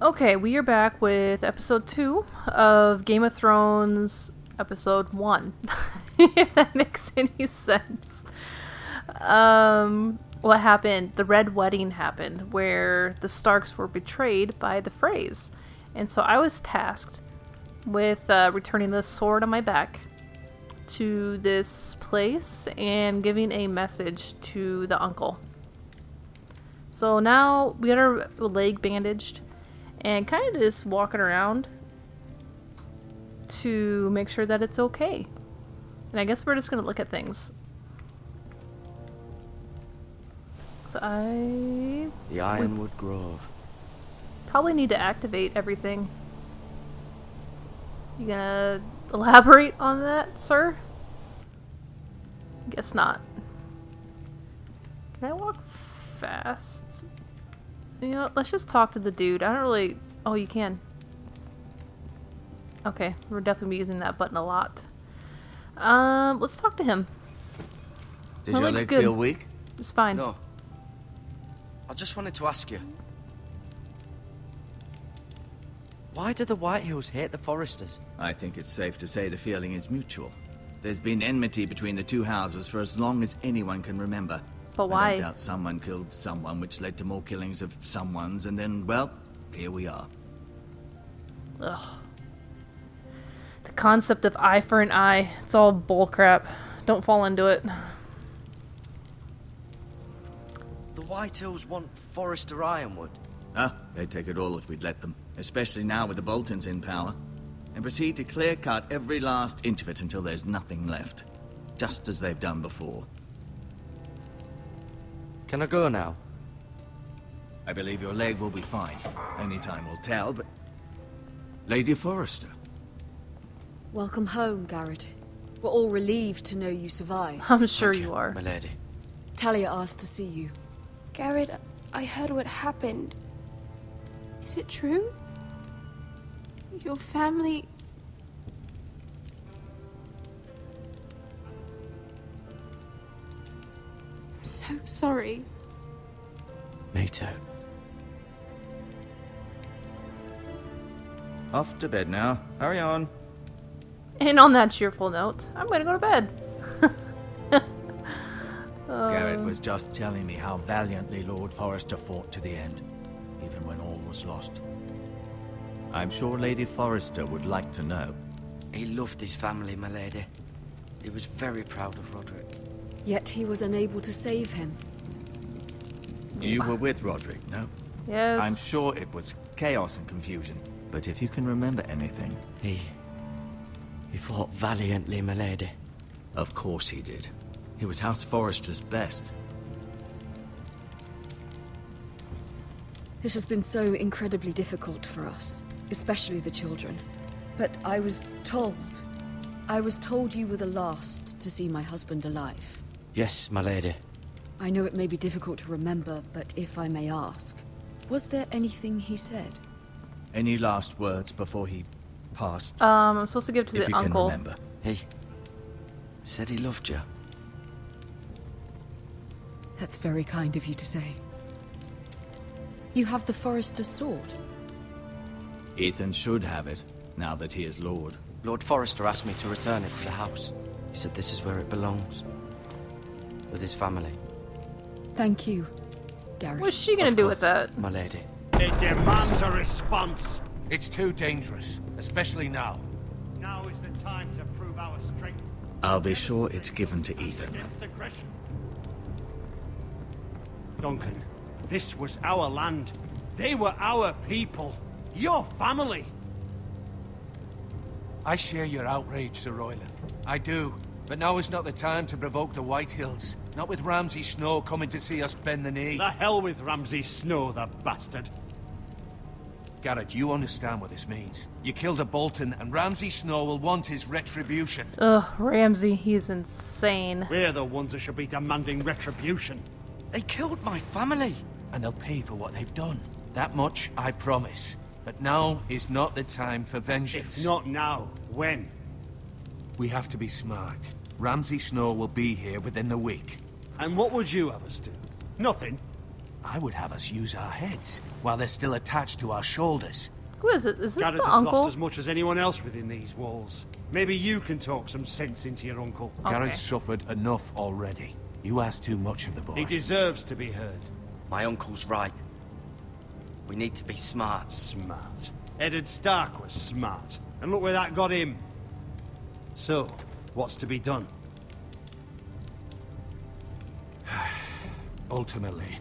Okay, we are back with episode 2 of Game of Thrones, episode 1. If that makes any sense. What happened? The Red Wedding happened, where the Starks were betrayed by the Freys. And so I was tasked with returning the sword on my back to this place and giving a message to the uncle. So now we got our leg bandaged and kind of just walking around to make sure that it's okay. And I guess we're just gonna look at things. So The Ironwood Grove. probably need to activate everything. You gonna elaborate on that, sir? Guess not. Can I walk fast? You know, let's just talk to the dude. I don't really... Oh, you can. Okay, we're definitely using that button a lot. Let's talk to him. Did My your leg's leg good. feel weak? It's fine. No. I just wanted to ask you. Why do the Whitehills hate the Foresters? I think it's safe to say the feeling is mutual. There's been enmity between the two houses for as long as anyone can remember. But I why? don't doubt someone killed someone, which led to more killings of someones, and then, well, here we are. Ugh. The concept of eye for an eye. It's all bullcrap. Don't fall into it. The Whitehills want Forester Ironwood. Ah, they'd take it all if we'd let them, especially now with the Boltons in power, and proceed to clear-cut every last inch of it until there's nothing left, just as they've done before. Can I go now? I believe your leg will be fine. Only time will tell, but... Lady Forrester. Welcome home, Garrett. We're all relieved to know you survived. I'm sure Thank you are. my lady. Talia asked to see you. Garrett, I heard what happened. Is it true? Your family... I'm so sorry. Me too. Off to bed now. Hurry on. And on that cheerful note, I'm gonna go to bed. Garrett was just telling me how valiantly Lord Forrester fought to the end, even when all was lost. I'm sure Lady Forrester would like to know. He loved his family, my lady. He was very proud of Roderick. Yet he was unable to save him. You were with Roderick, no? Yes. I'm sure it was chaos and confusion, but if you can remember anything... He fought valiantly, my lady. Of course he did. He was House Forrester's best. This has been so incredibly difficult for us, especially the children. But I was told you were the last to see my husband alive. Yes, my lady. I know it may be difficult to remember, but if I may ask, was there anything he said? Any last words before he passed? I'm supposed to give to if the you uncle. can remember. He said he loved you. That's very kind of you to say. You have the Forester's sword. Ethan should have it, now that he is Lord. Lord Forrester asked me to return it to the house. He said this is where it belongs. With his family. Thank you, Garrett. What's she gonna Of do course, with that? my lady. It demands a response. It's too dangerous, especially now. Now is the time to prove our strength. I'll be sure it's given to Ethan. Against aggression. Duncan, this was our land. They were our people. Your family. I share your outrage, Sir Royland. I do. But now is not the time to provoke the Whitehills. Not with Ramsay Snow coming to see us bend the knee. The hell with Ramsay Snow, the bastard. Garrett, you understand what this means. You killed a Bolton, and Ramsay Snow will want his retribution. Ugh, Ramsay, he's insane. We're the ones that should be demanding retribution. They killed my family. And they'll pay for what they've done. That much I promise. But now is not the time for vengeance. If not now, when? We have to be smart. Ramsay Snow will be here within the week. And what would you have us do? Nothing. I would have us use our heads while they're still attached to our shoulders. Who is it? Is this Garrett the has uncle? lost as much as anyone else within these walls. Maybe you can talk some sense into your uncle. Okay. Garrett's suffered enough already. You ask too much of the boy. He deserves to be heard. My uncle's right. We need to be smart. Smart. Eddard Stark was smart. And look where that got him. So, what's to be done? Ultimately,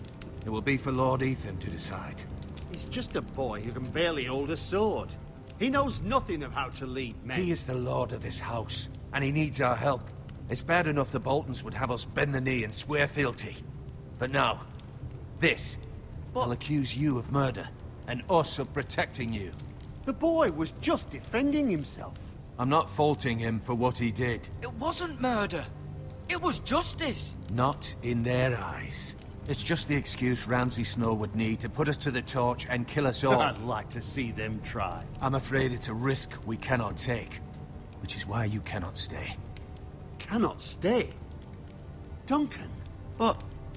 it will be for Lord Ethan to decide. He's just a boy who can barely hold a sword. He knows nothing of how to lead men. He is the lord of this house, and he needs our help. It's bad enough the Boltons would have us bend the knee and swear fealty. But now, this will accuse you of murder, and us of protecting you. The boy was just defending himself. I'm not faulting him for what he did. It wasn't murder. It was justice. Not in their eyes. It's just the excuse Ramsay Snow would need to put us to the torch and kill us all. I'd like to see them try. I'm afraid it's a risk we cannot take, which is why you cannot stay. Cannot stay. Duncan. But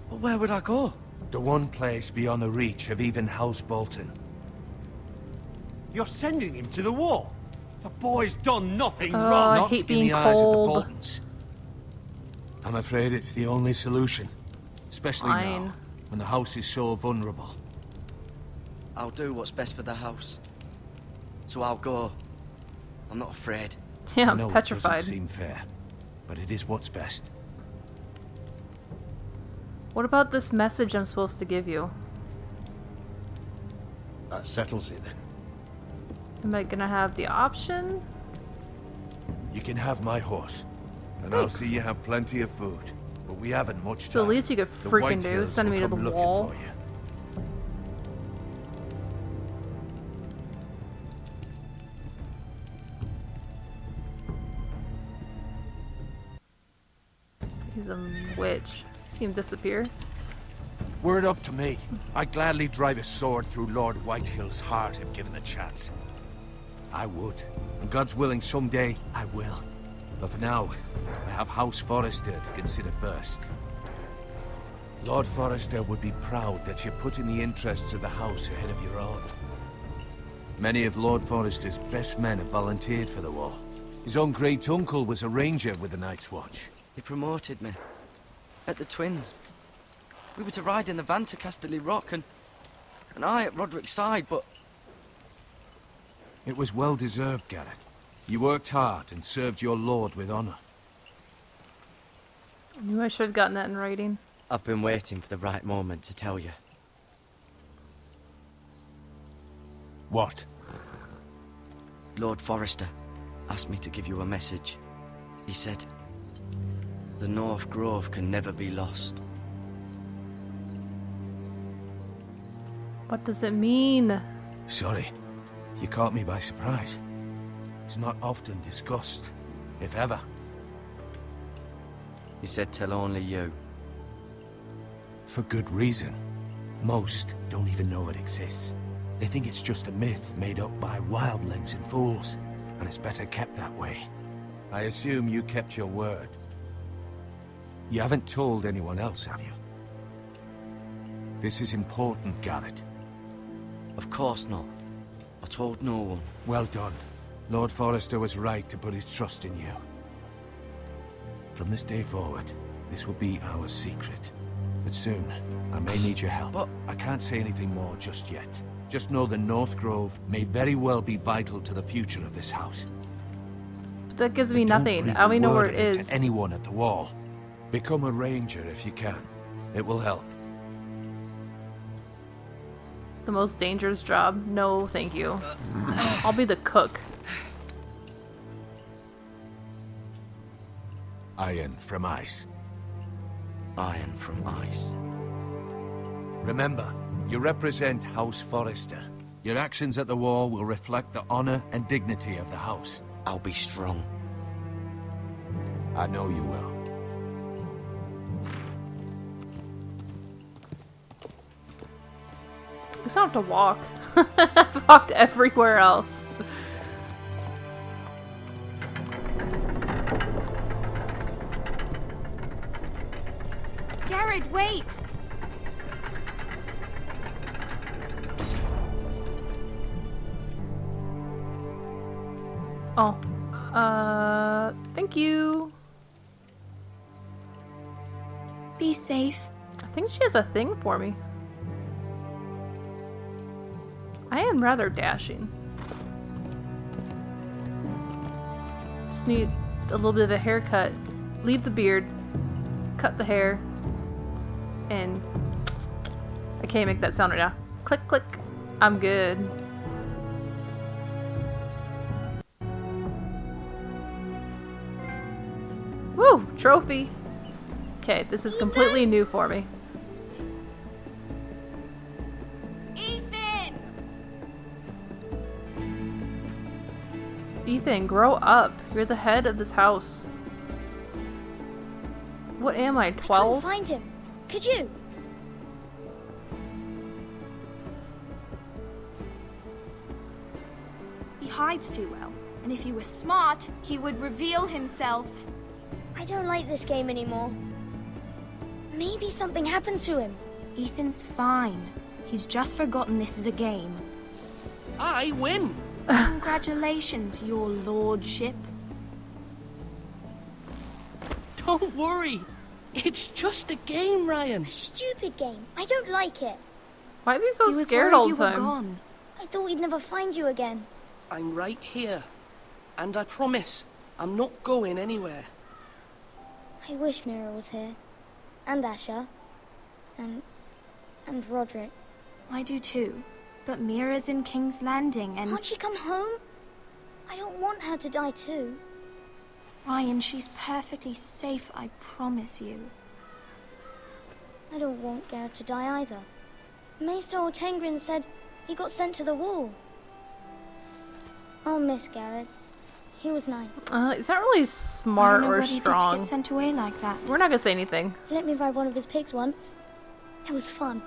where would I go? The one place beyond the reach of even House Bolton. You're sending him to the wall. The boy's done nothing Oh, wrong. I Not hate in being the eyes of the cold. Boltons. I'm afraid it's the only solution. Especially Fine. now, when the house is so vulnerable. I'll do what's best for the house. So I'll go. I'm not afraid. Yeah, I know I'm it petrified. doesn't seem fair, but it is what's best. What about this message I'm supposed to give you? That settles it then. Am I gonna have the option? You can have my horse, and Thanks. I'll see you have plenty of food. But we haven't much time. So the least you could The freaking White do Hills is send will me to the come looking wall. for you. He's a witch. See him disappear. Were it up to me, I'd gladly drive a sword through Lord Whitehill's heart if given the chance. I would. And God's willing, someday I will. But for now, I have House Forrester to consider first. Lord Forrester would be proud that you're putting the interests of the house ahead of your own. Many of Lord Forrester's best men have volunteered for the war. His own great-uncle was a ranger with the Night's Watch. He promoted me. At the Twins. We were to ride in the van to Casterly Rock and I at Roderick's side, but It was well-deserved, Garrett. You worked hard and served your lord with honor. I knew I should have gotten that in writing. I've been waiting for the right moment to tell you. What? Lord Forrester asked me to give you a message. He said, the North Grove can never be lost. What does it mean? Sorry. You caught me by surprise. It's not often discussed, if ever. He said tell only you. For good reason. Most don't even know it exists. They think it's just a myth made up by wildlings and fools, and it's better kept that way. I assume you kept your word. You haven't told anyone else, have you? This is important, Garrett. Of course not. I told no one. Well done. Lord Forrester was right to put his trust in you. From this day forward, this will be our secret. But soon, I may need your help. But I can't say anything more just yet. Just know the North Grove may very well be vital to the future of this house. But that gives But me don't nothing. breathe I don't even a know where word it of is. to anyone at the wall. Become a ranger if you can. It will help. The most dangerous job? No, thank you. I'll be the cook. Iron from ice. iron from ice. Remember, you represent House Forrester. Your actions at the war will reflect the honor and dignity of the house. I'll be strong. I know you will. I guess I don't have to walk. I've walked everywhere else. Garrett, wait! Oh. Thank you. Be safe. I think she has a thing for me. I am rather dashing. Just need a little bit of a haircut. Leave the beard. Cut the hair. And I can't make that sound right now. Click, click. I'm good. Woo! Trophy! Okay, this is completely new for me. Ethan! Ethan, grow up. You're the head of this house. What am I, 12? I couldn't find him. Could you? He hides too well. And if he were smart, he would reveal himself. I don't like this game anymore. Maybe something happened to him. Ethan's fine. He's just forgotten this is a game. I win! Congratulations, your lordship. Don't worry. It's just a game, Ryan. Stupid game. I don't like it. Why is he so He was scared worried all you the were time? gone. I thought we'd never find you again. I'm right here. And I promise, I'm not going anywhere. I wish Mira was here. And Asher. And Roderick. I do too. But Mira's in King's Landing and... Can't she come home? I don't want her to die too. Ryan, she's perfectly safe, I promise you. I don't want Garrett to die either. Maester Ortengrin said he got sent to the wall. I'll miss Garrett. He was nice. Is that really I smart don't know or what he did to strong? get sent away like that. We're not gonna say anything. He let me ride one of his pigs once. It was fun.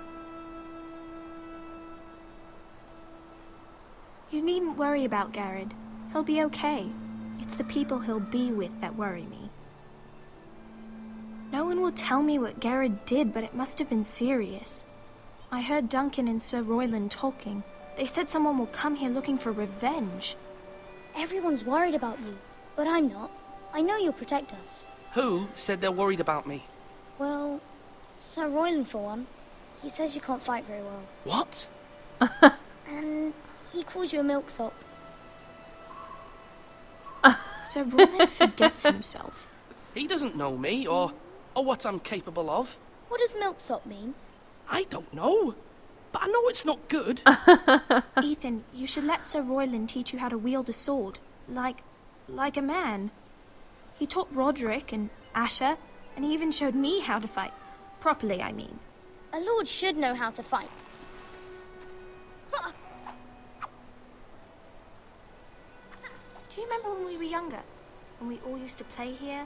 You needn't worry about Garrett. He'll be okay. It's the people he'll be with that worry me. No one will tell me what Garrett did, but it must have been serious. I heard Duncan and Sir Royland talking. They said someone will come here looking for revenge. Everyone's worried about you, but I'm not. I know you'll protect us. Who said they're worried about me? Well, Sir Royland for one. He says you can't fight very well. What? And he calls you a milksop. Sir Royland forgets himself. He doesn't know me or what I'm capable of. What does milksop mean? I don't know. But I know it's not good. Ethan, you should let Sir Royland teach you how to wield a sword. Like a man. He taught Roderick and Asher, and he even showed me how to fight. Properly, I mean. A lord should know how to fight. Do you remember when we were younger? When we all used to play here?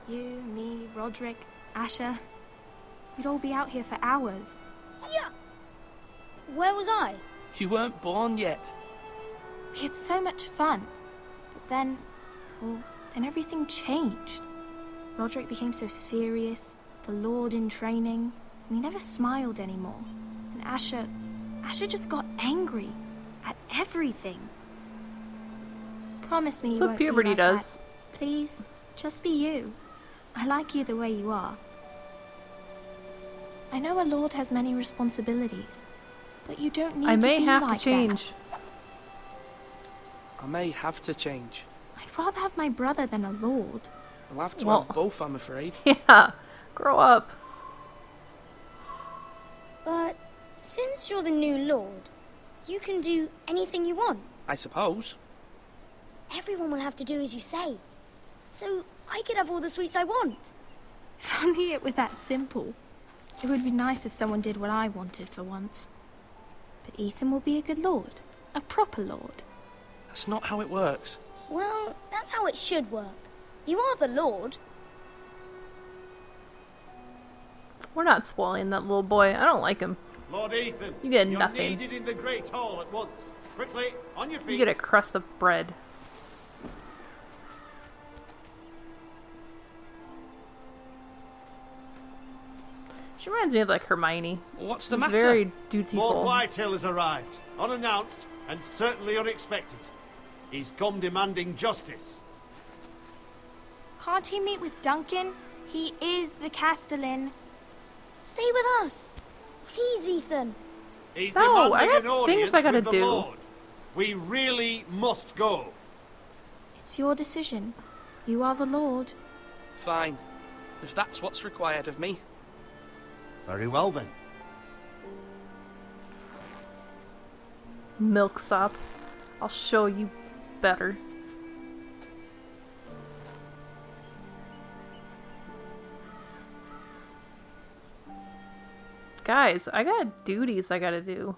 You, me, Roderick, Asher. We'd all be out here for hours. Yeah. Where was I? You weren't born yet. We had so much fun. But then, well, then everything changed. Roderick became so serious, the Lord in training, and he never smiled anymore. And Asher just got angry at everything. Promise me you So won't be puberty like does. that. Please, just be you. I like you the way you are. I know a lord has many responsibilities, but you don't need I to may be have like to change. I may have to change. that. I'd rather have my brother than a lord. I'll have to Well- have both, I'm afraid. Yeah, grow up. But since you're the new lord, you can do anything you want. I suppose. Everyone will have to do as you say. So I could have all the sweets I want. If only it were that simple. It would be nice if someone did what I wanted for once. But Ethan will be a good lord. A proper lord. That's not how it works. Well, that's how it should work. You are the lord. We're not spoiling that little boy. I don't like him. Lord Ethan, You get you're nothing. needed in the Great Hall at once. Quickly, on your feet. You get a crust of bread. She reminds me of like Hermione. What's the She's matter? very Lord dutiful. Whitehill has arrived, unannounced and certainly unexpected. He's come demanding justice. Can't he meet with Duncan? He is the Castellan. Stay with us. Please, Ethan. He's No, I demanding got an audience things I gotta with the do. Lord. We really must go. It's your decision. You are the Lord. Fine. If that's what's required of me. Very well then. Milksop. I'll show you better. Guys, I got duties I gotta do.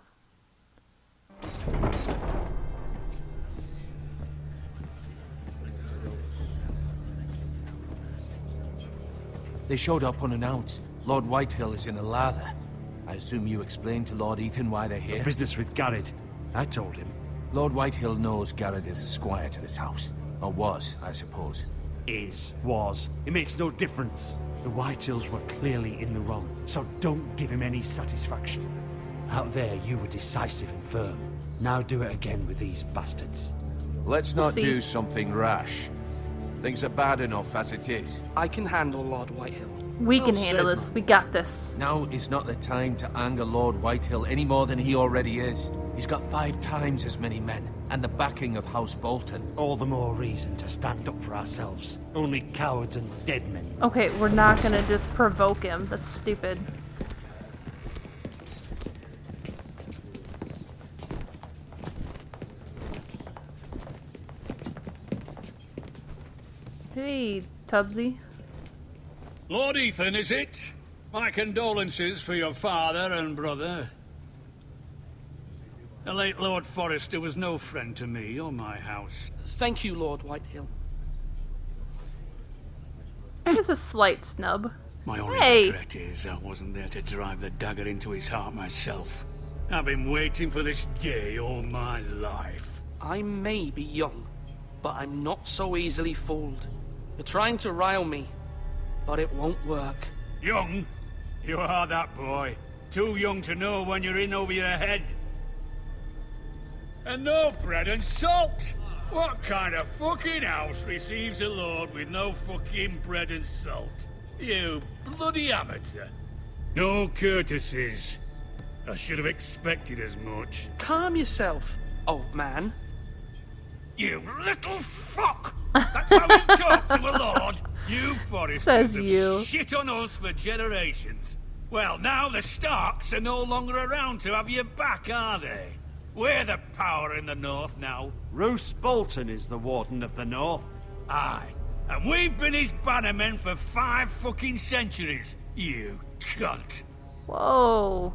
They showed up unannounced. Lord Whitehill is in a lather. I assume you explained to Lord Ethan why they're here? Business with Garrett. I told him. Lord Whitehill knows Garrett is a squire to this house. Or was, I suppose. Was. It makes no difference. The Whitehills were clearly in the wrong, so don't give him any satisfaction. Out there, you were decisive and firm. Now do it again with these bastards. Let's not See. do something rash. Things are bad enough as it is. I can handle Lord Whitehill. We can Well handle said, this. man. We got this. Now is not the time to anger Lord Whitehill any more than he already is. He's got 5 times as many men, and the backing of House Bolton. All the more reason to stand up for ourselves. Only cowards and dead men. Okay, we're not gonna just provoke him. That's stupid. Hey, Tubbsy. Lord Ethan, is it? My condolences for your father and brother. The late Lord Forrester was no friend to me or my house. Thank you, Lord Whitehill. Just a slight snub. My only Hey! regret is I wasn't there to drive the dagger into his heart myself. I've been waiting for this day all my life. I may be young, but I'm not so easily fooled. You're trying to rile me, but it won't work. Young? You are that boy. Too young to know when you're in over your head. And no bread and salt! What kind of fucking house receives a lord with no fucking bread and salt? You bloody amateur. No courtesies. I should have expected as much. Calm yourself, old man. You little fuck! That's how you talk to a lord! You Foresters Says have you. shit on us for generations. Well, now the Starks are no longer around to have your back, are they? We're the power in the north now. Roose Bolton is the Warden of the North. Aye. And we've been his bannermen for 5 fucking centuries, you cunt. Whoa.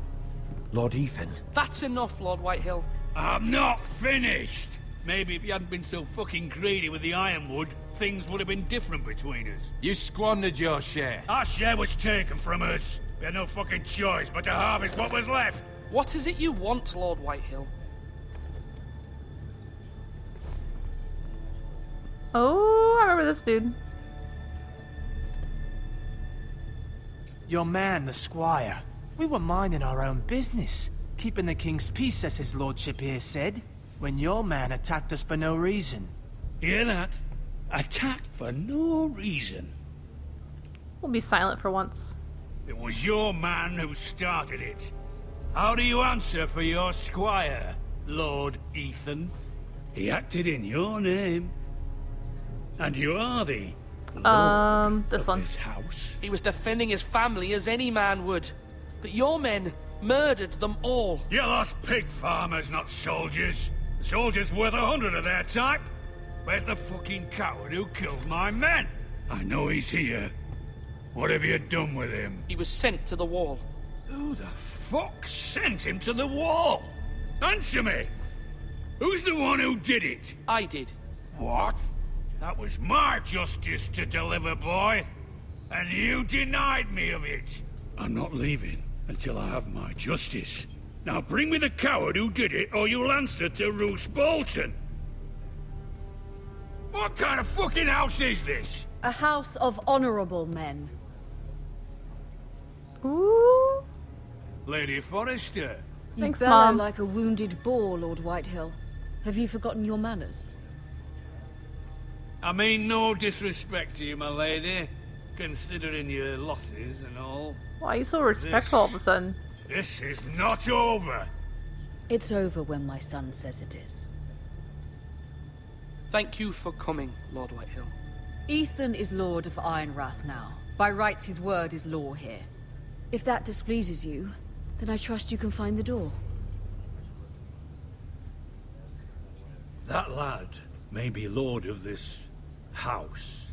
Lord Ethan. That's enough, Lord Whitehill. I'm not finished. Maybe if you hadn't been so fucking greedy with the ironwood, things would have been different between us. You squandered your share. Our share was taken from us. We had no fucking choice but to harvest what was left. What is it you want, Lord Whitehill? Oh, I remember this dude. Your man, the squire. We were minding our own business, keeping the king's peace, as his lordship here said, when your man attacked us for no reason. Hear that? Attacked for no reason. We'll be silent for once. It was your man who started it. How do you answer for your squire, Lord Ethan? He acted in your name. And you are the lord This of one. this house. He was defending his family as any man would. But your men murdered them all. You lost pig farmers, not soldiers. The soldiers worth 100 of their type. Where's the fucking coward who killed my men? I know he's here. What have you done with him? He was sent to the wall. Who the fuck sent him to the wall? Answer me! Who's the one who did it? I did. What? That was my justice to deliver, boy. And you denied me of it. I'm not leaving until I have my justice. Now bring me the coward who did it, or you'll answer to Roose Bolton. What kind of fucking house is this? A house of honorable men. Ooh. Lady Forrester. You Thanks, bellow Mom. like a wounded boar, Lord Whitehill. Have you forgotten your manners? I mean no disrespect to you, my lady, considering your losses and all. Why are you so respectful all of a sudden? This is not over. It's over when my son says it is. Thank you for coming, Lord Whitehill. Ethan is Lord of Ironrath now. By rights, his word is law here. If that displeases you, then I trust you can find the door. That lad may be lord of this house,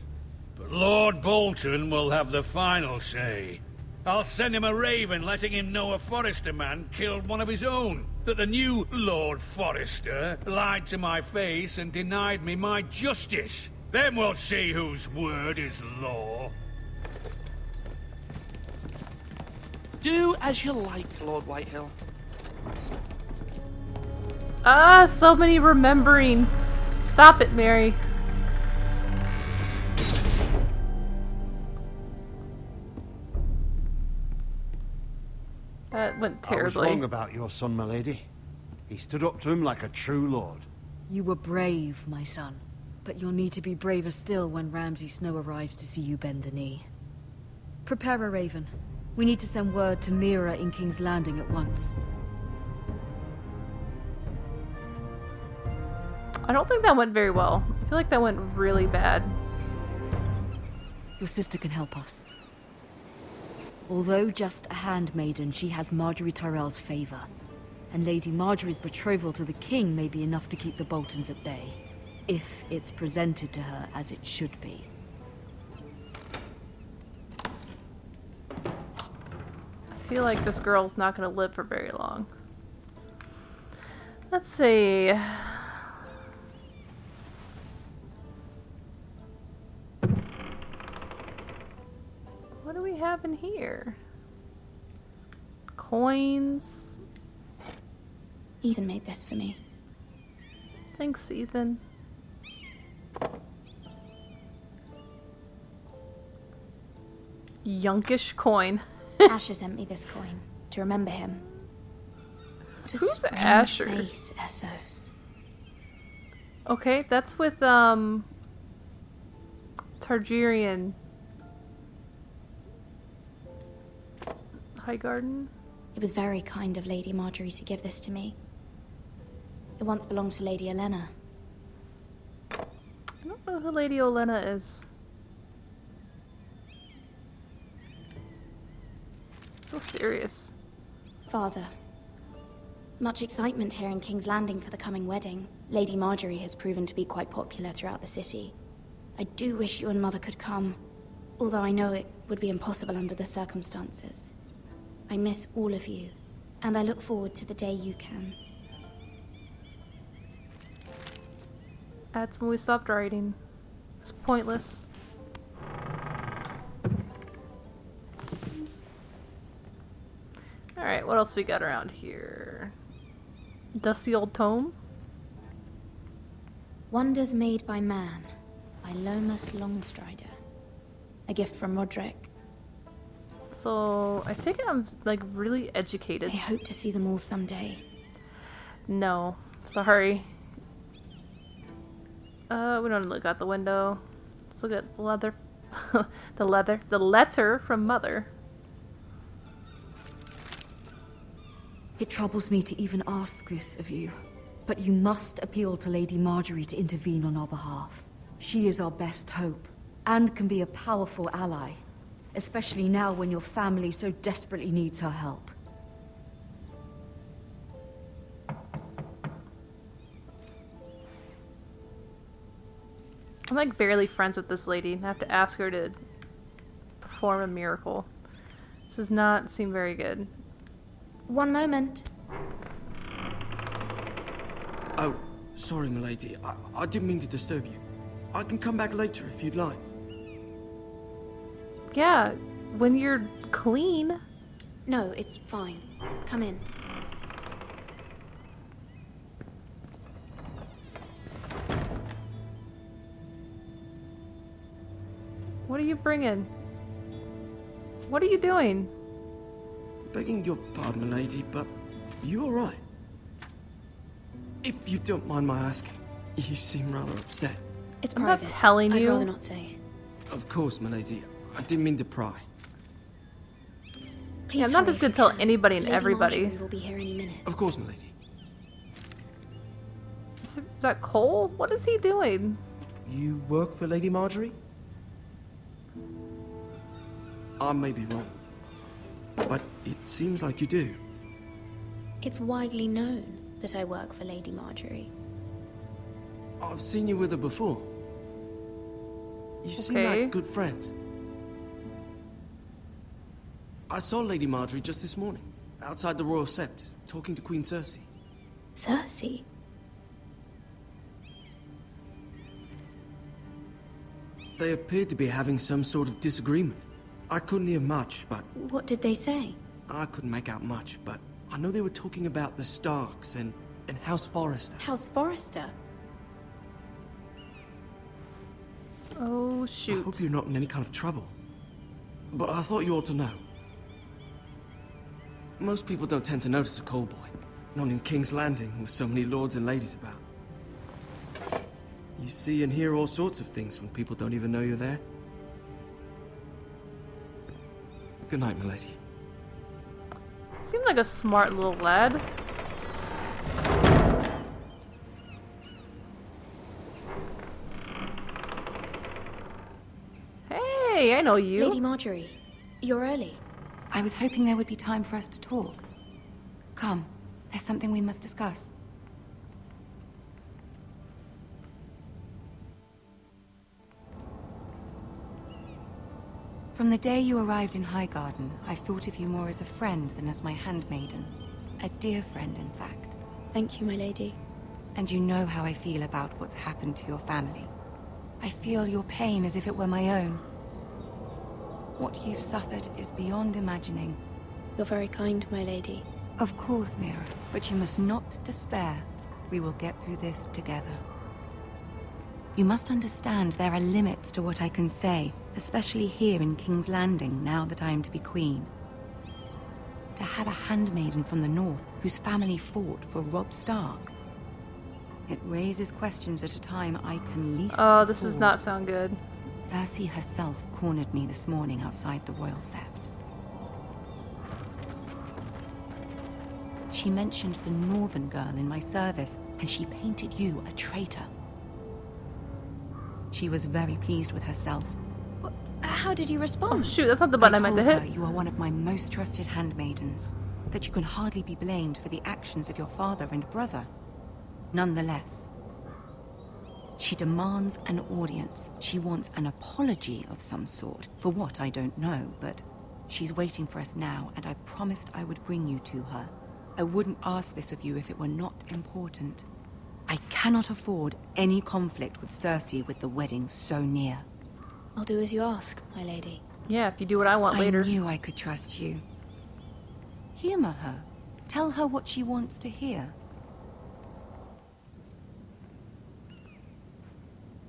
but Lord Bolton will have the final say. I'll send him a raven letting him know a Forrester man killed one of his own. That the new Lord Forrester lied to my face and denied me my justice. Then we'll see whose word is law. Do as you like, Lord Whitehill. Ah, so many remembering. Stop it, Mary. That went I was terribly. wrong about your son, my lady. He stood up to him like a true lord. You were brave, my son. But you'll need to be braver still when Ramsay Snow arrives to see you bend the knee. Prepare a raven. We need to send word to Mira in King's Landing at once. I don't think that went very well. I feel like that went really bad. Your sister can help us. Although just a handmaiden, she has Marjorie Tyrell's favor. And Lady Marjorie's betrothal to the king may be enough to keep the Boltons at bay. If it's presented to her as it should be. I feel like this girl's not going to live for very long. Let's see. What do we have in here? Coins. Ethan made this for me. Thanks, Ethan. Yunkish coin. Asher sent me this coin to remember him. What a Who's strange Asher? place, Essos. Okay, that's with Targaryen. Highgarden. It was very kind of Lady Marjorie to give this to me. It once belonged to Lady Olenna. I don't know who Lady Olenna is. So serious. Father, much excitement here in King's Landing for the coming wedding. Lady Marjorie has proven to be quite popular throughout the city. I do wish you and Mother could come, although I know it would be impossible under the circumstances. I miss all of you, and I look forward to the day you can. That's when we stopped writing. It's pointless. Alright, what else we got around here? Dusty old tome? Wonders Made by Man, by Lomas Longstrider. A gift from Roderick. So, I take it I'm, like, really I educated. hope to see them all someday. No. Sorry. We don't look out the window. Let's look at leather. The letter from Mother. It troubles me to even ask this of you, but you must appeal to Lady Marjorie to intervene on our behalf. She is our best hope, and can be a powerful ally, especially now when your family so desperately needs her help. I'm like barely friends with this lady and I have to ask her to perform a miracle. This does not seem very good. One moment. Oh, sorry, milady. I didn't mean to disturb you. I can come back later if you'd like. Yeah, when you're clean. No, it's fine. Come in. What are you bringing? What are you doing? Begging your pardon, milady, but you all right? If you don't mind my asking, you seem rather upset. It's I'm private. not telling I'd you. rather not say. Of course, milady. I didn't mean to pry. Please Yeah, I'm not hurry just if gonna you tell can. anybody and Lady everybody. Marjorie will be here any minute. Of course, milady. Is that Cole? What is he doing? You work for Lady Marjorie? I may be wrong, but it seems like you do. It's widely known that I work for Lady Marjorie. I've seen you with her before. You seem Okay. like good friends. I saw Lady Marjorie just this morning, outside the Royal Sept, talking to Queen Cersei. Cersei? They appeared to be having some sort of disagreement. I couldn't hear much, but What did they say? I couldn't make out much, but I know they were talking about the Starks and House Forrester. House Forrester? Oh, I shoot. hope you're not in any kind of trouble. But I thought you ought to know. Most people don't tend to notice a call boy. Not in King's Landing, with so many lords and ladies about. You see and hear all sorts of things when people don't even know you're there. Good night, milady. Seemed like a smart little lad. Hey, I know you. Lady Marjorie, you're early. I was hoping there would be time for us to talk. Come, there's something we must discuss. From the day you arrived in Highgarden, I've thought of you more as a friend than as my handmaiden. A dear friend, in fact. Thank you, my lady. And you know how I feel about what's happened to your family. I feel your pain as if it were my own. What you've suffered is beyond imagining. You're very kind, my lady. Of course, Mira, but you must not despair. We will get through this together. You must understand there are limits to what I can say, especially here in King's Landing, now that I am to be queen. To have a handmaiden from the north whose family fought for Robb Stark. It raises questions at a time I can least Oh, this does afford. not sound good. Cersei herself cornered me this morning outside the Royal Sept. She mentioned the northern girl in my service, and she painted you a traitor. She was very pleased with herself. How did you Oh, respond? shoot, that's not the button I meant to told her hit. you are one of my most trusted handmaidens, that you can hardly be blamed for the actions of your father and brother. Nonetheless, she demands an audience. She wants an apology of some sort. For what, I don't know, but she's waiting for us now, and I promised I would bring you to her. I wouldn't ask this of you if it were not important. I cannot afford any conflict with Cersei with the wedding so near. I'll do as you ask, my lady. Yeah, if you do what I want later. I knew I could trust you. Humor her. Tell her what she wants to hear.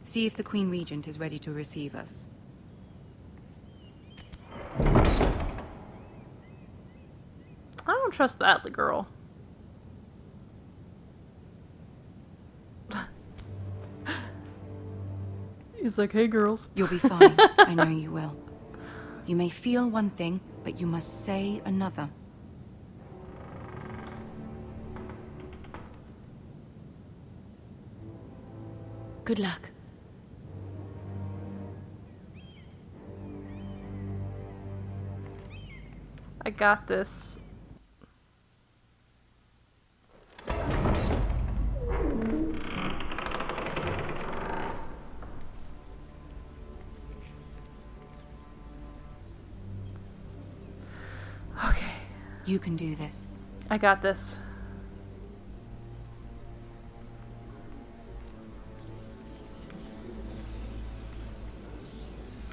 See if the Queen Regent is ready to receive us. I don't trust that girl. He's like, hey girls. You'll be fine. I know you will. You may feel one thing, but you must say another. Good luck. I got this. Okay. You can do this. I got this.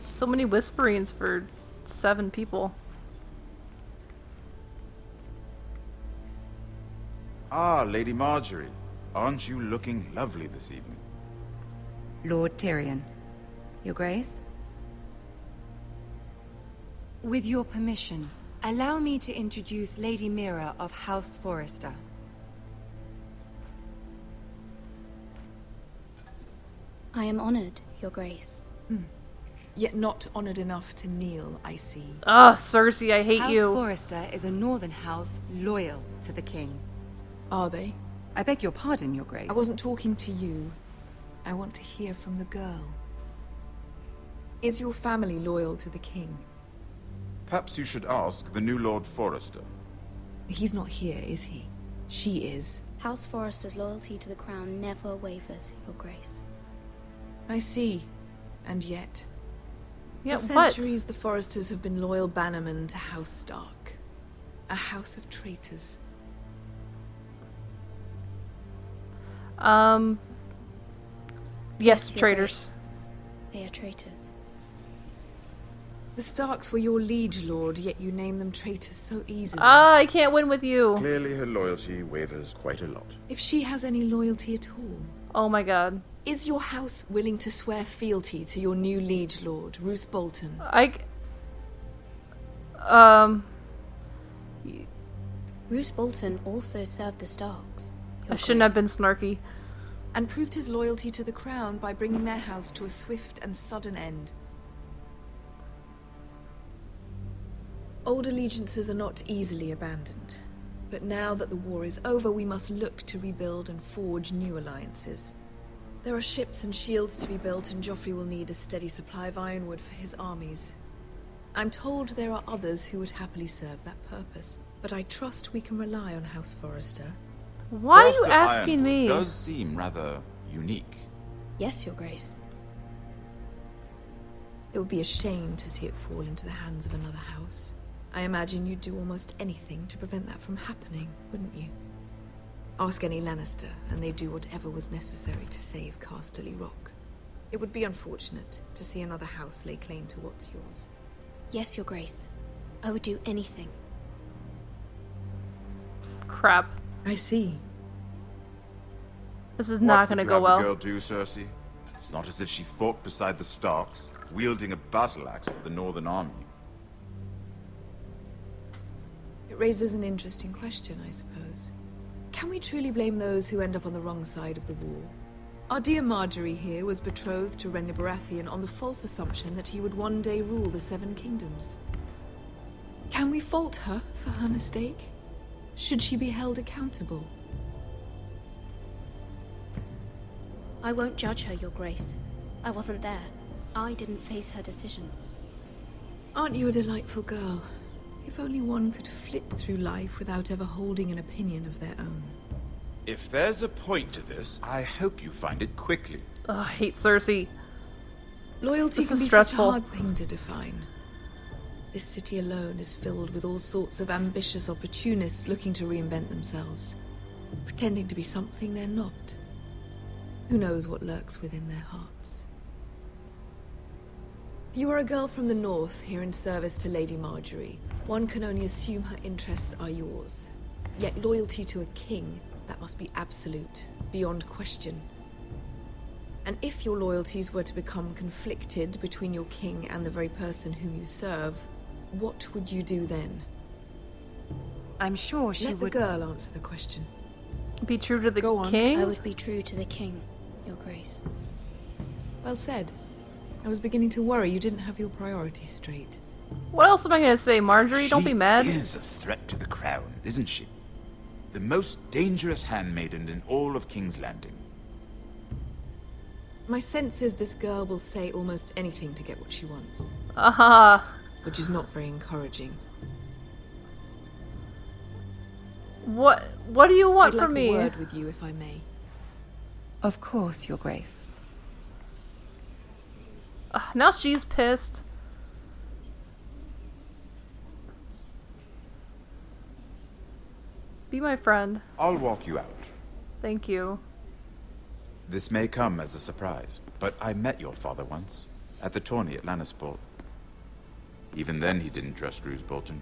So many whisperings for 7 people. Ah, Lady Marjorie. Aren't you looking lovely this evening? Lord Tyrion. Your Grace? With your permission, allow me to introduce Lady Mira of House Forrester. I am honored, Your Grace. Yet not honored enough to kneel, I see. Ugh, Cersei, I hate House you. Forrester is a northern house loyal to the king. Are they? I beg your pardon, Your Grace. I wasn't talking to you. I want to hear from the girl. Is your family loyal to the king? Perhaps you should ask the new Lord Forrester. He's not here, is he? She is. House Forrester's loyalty to the crown never wavers, Your Grace. I see. And yet... Yeah, For what? centuries, the Forresters have been loyal bannermen to House Stark. A house of traitors. Yes, Your traitors. Grace. They are traitors. The Starks were your liege lord, yet you name them traitors so easily. Ah, I can't win with you. Clearly her loyalty wavers quite a lot. If she has any loyalty at all, Oh my god. is your house willing to swear fealty to your new liege lord, Roose Bolton? Roose Bolton also served the Starks. I shouldn't have been snarky. And proved his loyalty to the crown by bringing their house to a swift and sudden end. Old allegiances are not easily abandoned. But now that the war is over, we must look to rebuild and forge new alliances. There are ships and shields to be built, and Joffrey will need a steady supply of ironwood for his armies. I'm told there are others who would happily serve that purpose, but I trust we can rely on House Forrester. Why are you Forrester asking Ironwood me? does seem rather unique. Yes, Your Grace. It would be a shame to see it fall into the hands of another house. I imagine you'd do almost anything to prevent that from happening, wouldn't you? Ask any Lannister, and they'd do whatever was necessary to save Casterly Rock. It would be unfortunate to see another house lay claim to what's yours. Yes, Your Grace. I would do anything. Crap. I see. This is not What gonna would you go have well. the girl do, Cersei? It's not as if she fought beside the Starks, wielding a battle axe for the Northern Army. It raises an interesting question, I suppose. Can we truly blame those who end up on the wrong side of the war? Our dear Marjorie here was betrothed to Renly Baratheon on the false assumption that he would one day rule the Seven Kingdoms. Can we fault her for her mistake? Should she be held accountable? I won't judge her, Your Grace. I wasn't there. I didn't face her decisions. Aren't you a delightful girl? If only one could flit through life without ever holding an opinion of their own. If there's a point to this, I hope you find it quickly. Ugh, I hate Cersei. Loyalty This can is be stressful. such a hard thing to define. This city alone is filled with all sorts of ambitious opportunists looking to reinvent themselves, pretending to be something they're not. Who knows what lurks within their hearts? You are a girl from the north, here in service to Lady Marjorie. One can only assume her interests are yours. Yet loyalty to a king, that must be absolute, beyond question. And if your loyalties were to become conflicted between your king and the very person whom you serve, what would you do then? I'm sure she Let would... the girl answer the question. Be true to the Go on. king? I would be true to the king, Your Grace. Well said. I was beginning to worry you didn't have your priorities straight. What else am I gonna say, Marjorie? Don't be mad. She is a threat to the crown, isn't she? The most dangerous handmaiden in all of King's Landing. My sense is this girl will say almost anything to get what she wants. Aha. Which is not very encouraging. What do you want I'd from like me? a word with you, if I may. Of course, Your Grace. Now she's pissed. Be my friend. I'll walk you out. Thank you. This may come as a surprise, but I met your father once, at the tourney at Lannisport. Even then he didn't trust Roose Bolton.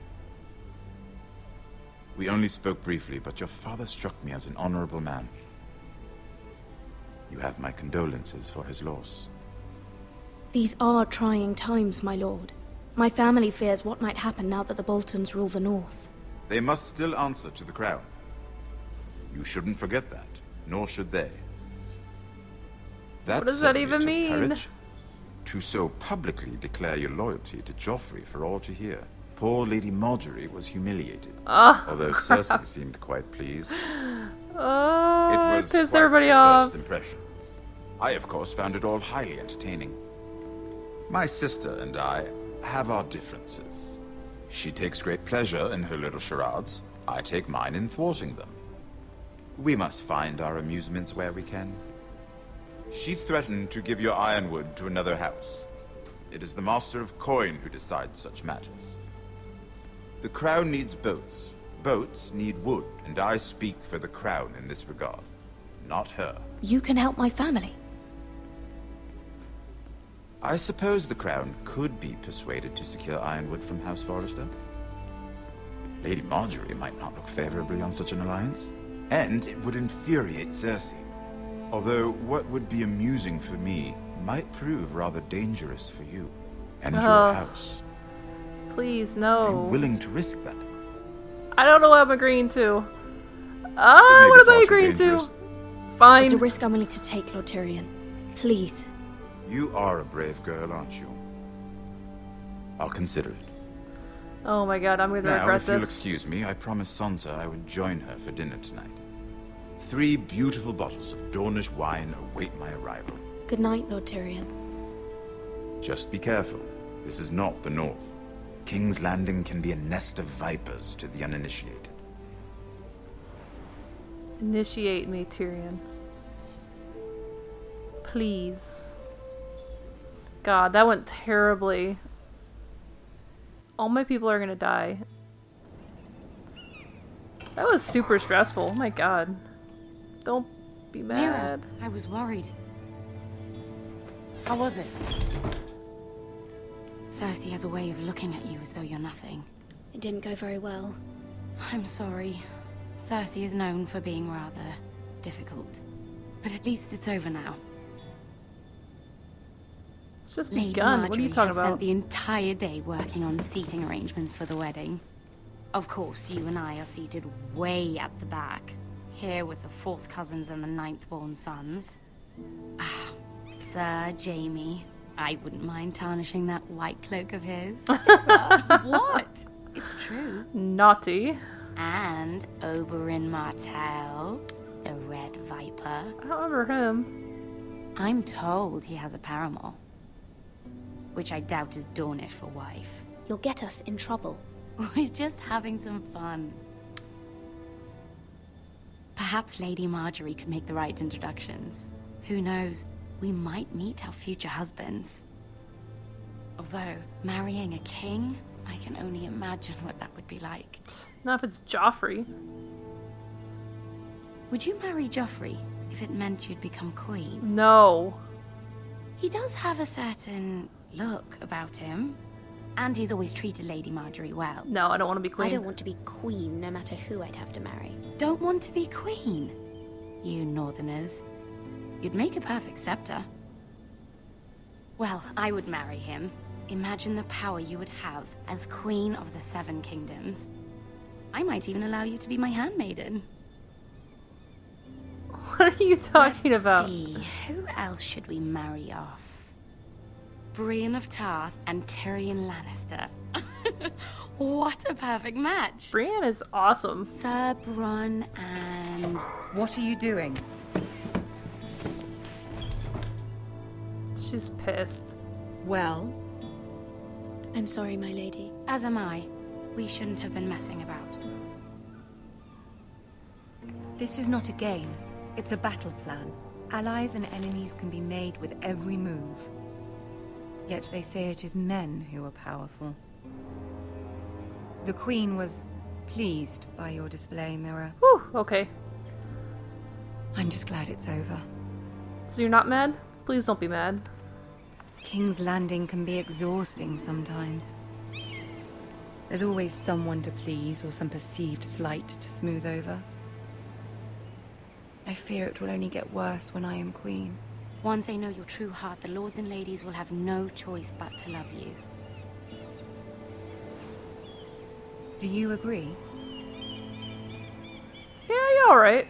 We only spoke briefly, but your father struck me as an honorable man. You have my condolences for his loss. These are trying times, my lord. My family fears what might happen now that the Boltons rule the north. They must still answer to the crown. You shouldn't forget that, nor should they. That What does that certainly even took mean? courage. To so publicly declare your loyalty to Joffrey for all to hear. Poor Lady Marjorie was humiliated, although Cersei seemed quite pleased. It was pissed quite everybody the off. first impression. I, of course, found it all highly entertaining. My sister and I have our differences. She takes great pleasure in her little charades. I take mine in thwarting them. We must find our amusements where we can. She threatened to give your ironwood to another house. It is the Master of Coin who decides such matters. The Crown needs boats. Boats need wood, and I speak for the Crown in this regard, not her. You can help my family. I suppose the Crown could be persuaded to secure ironwood from House Forrester. Lady Marjorie might not look favorably on such an alliance, and it would infuriate Cersei. Although what would be amusing for me might prove rather dangerous for you and your house. Please, Are you no. willing to risk that? I don't know what I'm agreeing to. It may What am be I far too agreeing to? dangerous. Fine. It's a risk I'm willing to take, Lord Tyrion. Please. You are a brave girl, aren't you? I'll consider it. Oh my god, I'm gonna Now, regret if you'll this. excuse me, I promised Sansa I would join her for dinner tonight. 3 beautiful bottles of Dornish wine await my arrival. Good night, Lord Tyrion. Just be careful. This is not the North. King's Landing can be a nest of vipers to the uninitiated. Initiate me, Tyrion. Please. God, that went terribly. All my people are gonna die. That was super stressful. Oh my god. Don't be mad. Mira, I was worried. How was it? Cersei has a way of looking at you as though you're nothing. It didn't go very well. I'm sorry. Cersei is known for being rather difficult. But at least it's over now. It's just Lady begun. Marjorie What are you talking has about? spent the entire day working on seating arrangements for the wedding. Of course, you and I are seated way at the back. Here with the 4th cousins and the 9th-born sons. Ah, Sir Jaime. I wouldn't mind tarnishing that white cloak of his. What? It's true. Naughty. And Oberyn Martell, the Red Viper. I don't remember him. I'm told he has a paramour. Which I doubt is Dornish for wife. You'll get us in trouble. We're just having some fun. Perhaps Lady Marjorie could make the right introductions. Who knows? We might meet our future husbands. Although, marrying a king, I can only imagine what that would be like. Not if it's Joffrey. Would you marry Joffrey if it meant you'd become queen? No. He does have a certain look about him. And he's always treated Lady Marjorie well. No, I don't want to be queen. I don't want to be queen, no matter who I'd have to marry. Don't want to be queen? You northerners. You'd make a perfect scepter. Well, I would marry him. Imagine the power you would have as Queen of the 7 Kingdoms. I might even allow you to be my handmaiden. What are you talking about? See, who else should we marry off? Brienne of Tarth and Tyrion Lannister. What a perfect match. Brienne is awesome. Sir Bronn and... What are you doing? She's pissed. Well? I'm sorry, my lady. As am I. We shouldn't have been messing about. This is not a game. It's a battle plan. Allies and enemies can be made with every move. Yet they say it is men who are powerful. The Queen was pleased by your display, Mira. Whew, okay. I'm just glad it's over. So you're not mad? Please don't be mad. King's Landing can be exhausting sometimes. There's always someone to please or some perceived slight to smooth over. I fear it will only get worse when I am queen. Once they know your true heart, the lords and ladies will have no choice but to love you. Do you agree? Yeah, you're alright.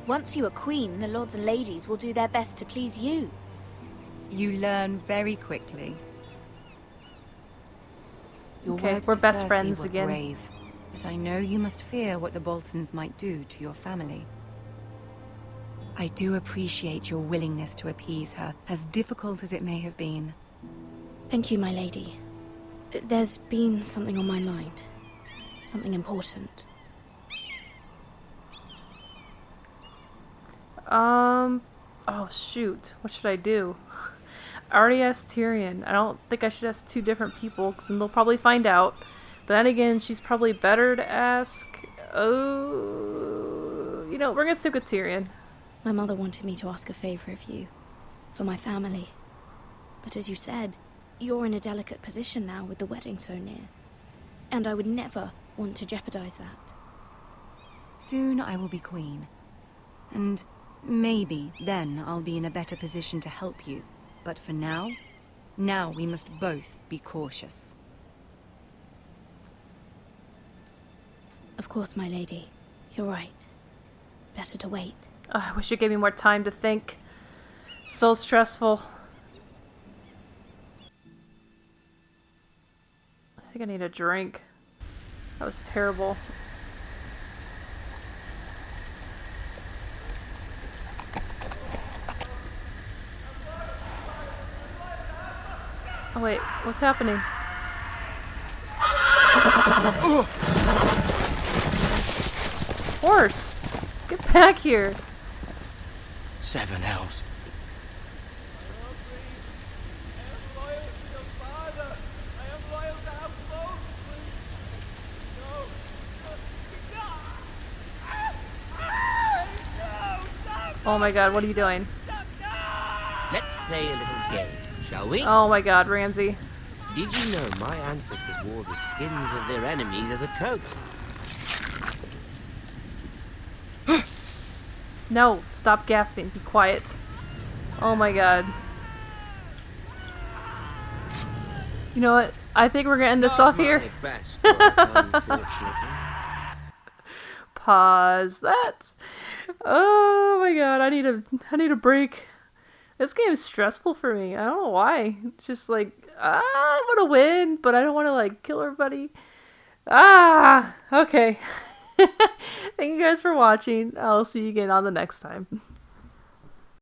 Once you are queen, the lords and ladies will do their best to please you. You learn very quickly. Your Okay, words we're to best Cersei friends were again. brave, but I know you must fear what the Boltons might do to your family. I do appreciate your willingness to appease her, as difficult as it may have been. Thank you, my lady. There's been something on my mind. Something important. Oh shoot, what should I do? I already asked Tyrion. I don't think I should ask two different people, because then they'll probably find out. But then again, she's probably better to ask. Oh, you know, we're gonna stick with Tyrion. My mother wanted me to ask a favor of you. For my family. But as you said, you're in a delicate position now with the wedding so near. And I would never want to jeopardize that. Soon I will be queen. And maybe then I'll be in a better position to help you. But for now we must both be cautious. Of course, my lady. You're right. Better to wait. Oh, I wish it gave me more time to think. So stressful. I think I need a drink. That was terrible. Oh wait, what's happening? Horse! Get back here! 7 hells. Oh my god, what are you doing? Let's play a little game, shall we? Oh my god, Ramsay. Did you know my ancestors wore the skins of their enemies as a coat? No, stop gasping. Be quiet. Oh my god. You know what? I think we're gonna end this off here. Best work, unfortunately. Pause that. Oh my god, I need a break. This game is stressful for me. I don't know why. It's just like, I want to win, but I don't want to like kill everybody. Okay. Thank you guys for watching. I'll see you again on the next time.